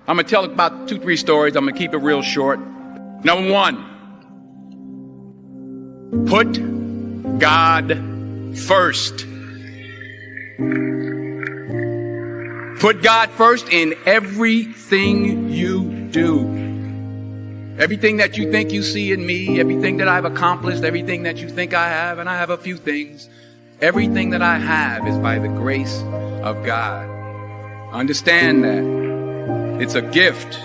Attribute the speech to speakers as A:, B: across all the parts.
A: I'm going to tell about 2-3 stories. I'm going to keep it real short. Number 1, put God first. Put God first in everything you do. Everything that you think you see in me, everything that I've accomplished, everything that you think I have, and I have a few things, everything that I have is by the grace of God. Understand that. It's a gift.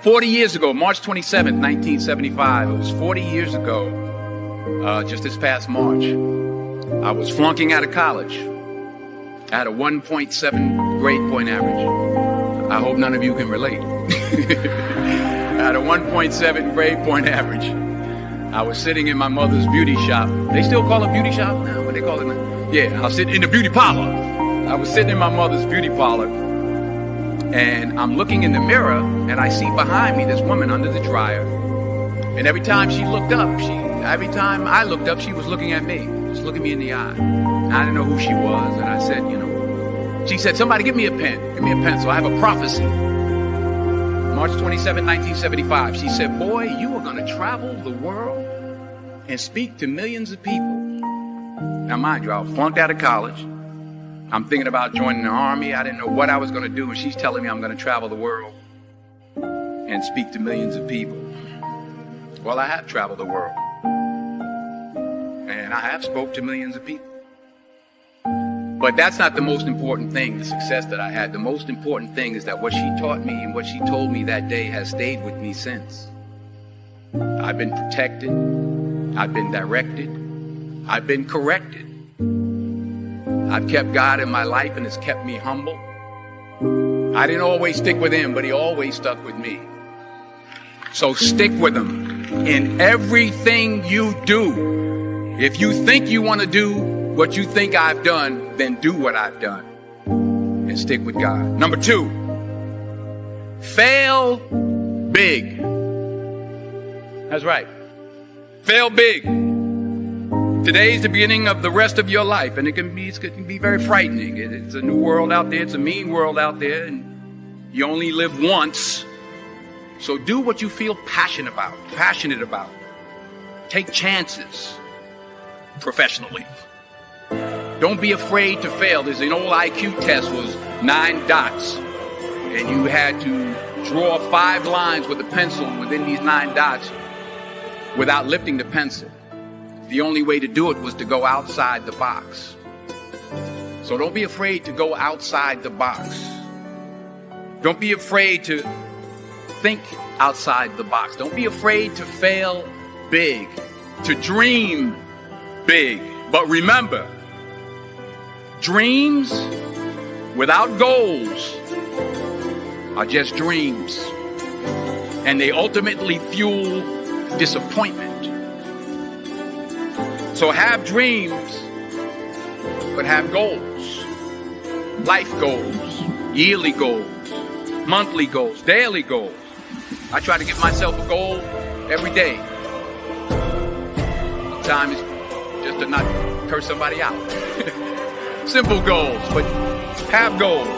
A: 40 years ago, March 27th, 1975, it was 40 years ago, just this past March, I was flunking out of college. I had a 1.7 grade point average. I hope none of you can relate. I had a 1.7 grade point average. I was sitting in my mother's beauty shop. They still call it beauty shop now? What they call it now? Yeah, I was sitting in the beauty parlor. I was sitting in my mother's beauty parlor, and I'm looking in the mirror, and I see behind me this woman under the dryer. And every time I looked up, she was looking at me, just looking me in the eye. And I didn't know who she was, and I said, she said, somebody give me a pen. Give me a pencil. I have a prophecy. March 27, 1975. She said, boy, you are going to travel the world and speak to millions of people. Now, mind you, I was flunked out of college. I'm thinking about joining the army. I didn't know what I was going to do. And she's telling me I'm going to travel the world and speak to millions of people. Well, I have traveled the world. And I have spoke to millions of people. But that's not the most important thing, the success that I had. The most important thing is that what she taught me and what she told me that day has stayed with me since. I've been protected. I've been directed. I've been corrected. I've kept God in my life, and it's kept me humble. I didn't always stick with him, but he always stuck with me. So stick with him in everything you do. If you think you want to do what you think I've done, then do what I've done and stick with God. Number 2, fail big. That's right. Fail big. Today's the beginning of the rest of your life, and it can be very frightening. It's a new world out there. It's a mean world out there, and you only live once. So do what you feel passionate about. Take chances professionally. Don't be afraid to fail. There's an old IQ test, was 9 dots, and you had to draw 5 lines with a pencil within these 9 dots without lifting the pencil. The only way to do it was to go outside the box. So don't be afraid to go outside the box. Don't be afraid to think outside the box. Don't be afraid to fail big, to dream big. But remember, dreams without goals are just dreams, and they ultimately fuel disappointment. So have dreams, but have goals. Life goals, yearly goals, monthly goals, daily goals. I try to give myself a goal every day. Sometimes it's just to not curse somebody out. Simple goals, but have goals.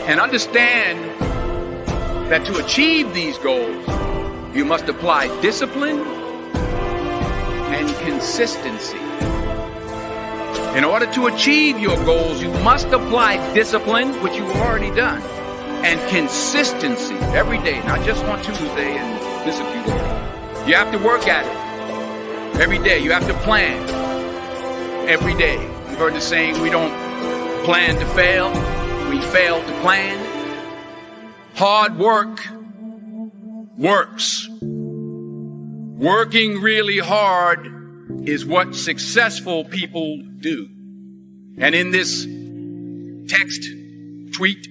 A: And understand that to achieve these goals, you must apply discipline and consistency. In order to achieve your goals, you must apply discipline, which you've already done, and consistency every day, not just on Tuesday and miss a few days. You have to work at it every day. You have to plan every day. You've heard the saying, we don't plan to fail, we fail to plan. Hard work works. Working really hard is what successful people do. And in this text, tweet,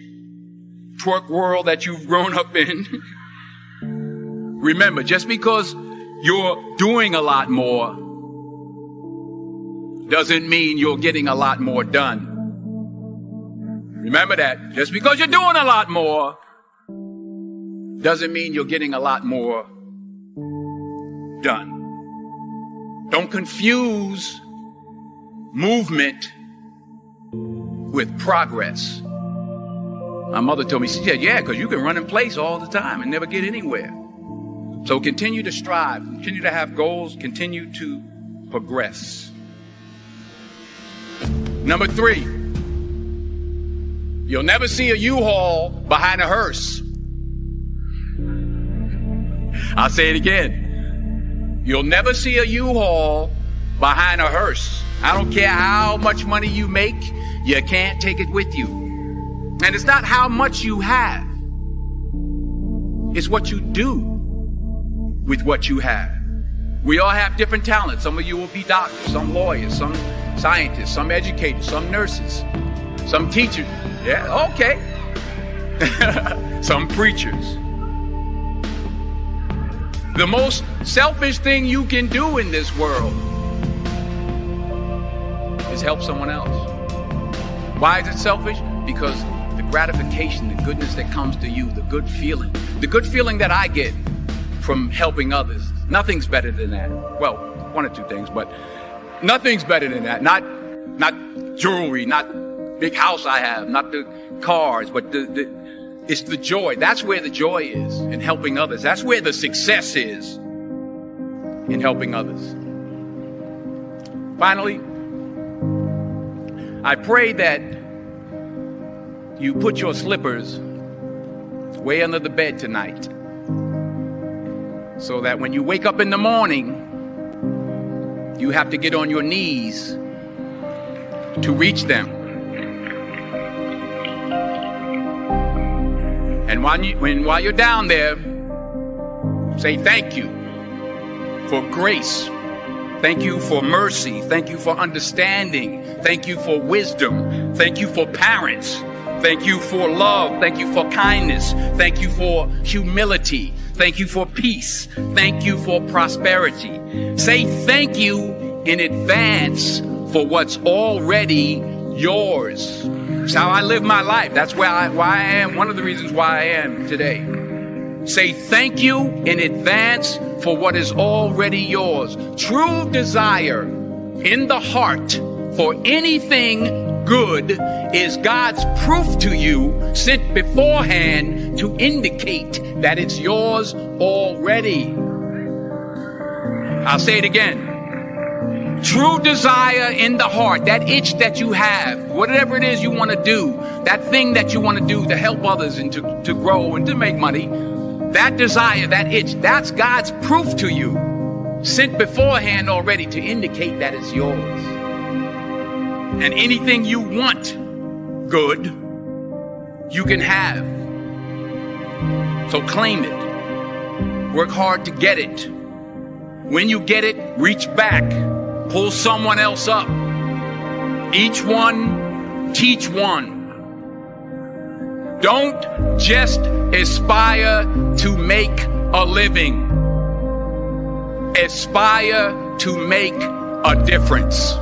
A: twerk world that you've grown up in, remember, just because you're doing a lot more doesn't mean you're getting a lot more done. Remember that. Just because you're doing a lot more doesn't mean you're getting a lot more done. Don't confuse movement with progress. My mother told me, she said, yeah, because you can run in place all the time and never get anywhere. So continue to strive, continue to have goals, continue to progress. Number 3, you'll never see a U-Haul behind a hearse. I'll say it again. You'll never see a U-Haul behind a hearse. I don't care how much money you make, you can't take it with you. And it's not how much you have. It's what you do with what you have. We all have different talents. Some of you will be doctors, some lawyers, some scientists, some educators, some nurses, some teachers. Yeah, okay. Some preachers. The most selfish thing you can do in this world is help someone else. Why is it selfish? Because the gratification, the goodness that comes to you, the good feeling that I get from helping others, nothing's better than that. Well, one or two things, but nothing's better than that. Not jewelry, not big house I have, not the cars, but it's the joy. That's where the joy is, in helping others. That's where the success is, in helping others. Finally, I pray that you put your slippers way under the bed tonight, so that when you wake up in the morning, you have to get on your knees to reach them. And while you're down there, say thank you for grace. Thank you for mercy. Thank you for understanding. Thank you for wisdom. Thank you for parents. Thank you for love. Thank you for kindness. Thank you for humility. Thank you for peace. Thank you for prosperity. Say thank you in advance for what's already yours. It's how I live my life. That's why I am. One of the reasons why I am today. Say thank you in advance for what is already yours. True desire in the heart for anything good is God's proof to you, sent beforehand to indicate that it's yours already. I'll say it again. True desire in the heart, that itch that you have, whatever it is you want to do, that thing that you want to do to help others and to grow and to make money, that desire, that itch, that's God's proof to you, sent beforehand already to indicate that it's yours. And anything you want good, you can have. So claim it. Work hard to get it. When you get it, reach back. Pull someone else up. Each one, teach one. Don't just aspire to make a living. Aspire to make a difference.